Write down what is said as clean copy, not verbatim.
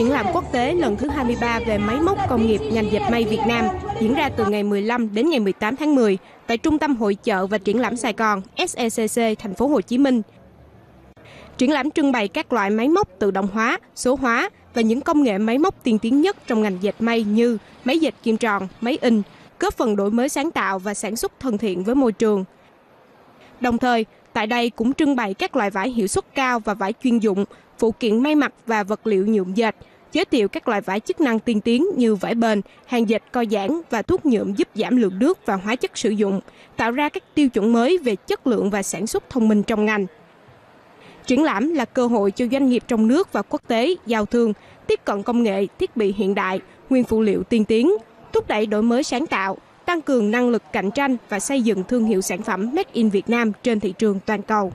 Triển lãm quốc tế lần thứ 23 về máy móc công nghiệp ngành dệt may Việt Nam diễn ra từ ngày 15 đến ngày 18 tháng 10 tại Trung tâm Hội chợ và Triển lãm Sài Gòn SECC, thành phố Hồ Chí Minh. Triển lãm trưng bày các loại máy móc tự động hóa, số hóa và những công nghệ máy móc tiên tiến nhất trong ngành dệt may như máy dệt kim tròn, máy in, góp phần đổi mới sáng tạo và sản xuất thân thiện với môi trường. Đồng thời, tại đây cũng trưng bày các loại vải hiệu suất cao và vải chuyên dụng, phụ kiện may mặc và vật liệu nhuộm dệt, giới thiệu các loại vải chức năng tiên tiến như vải bền, hàng dệt co giãn và thuốc nhuộm giúp giảm lượng nước và hóa chất sử dụng, tạo ra các tiêu chuẩn mới về chất lượng và sản xuất thông minh trong ngành. Triển lãm là cơ hội cho doanh nghiệp trong nước và quốc tế giao thương, tiếp cận công nghệ, thiết bị hiện đại, nguyên phụ liệu tiên tiến, thúc đẩy đổi mới sáng tạo, tăng cường năng lực cạnh tranh và xây dựng thương hiệu sản phẩm Made in Việt Nam trên thị trường toàn cầu.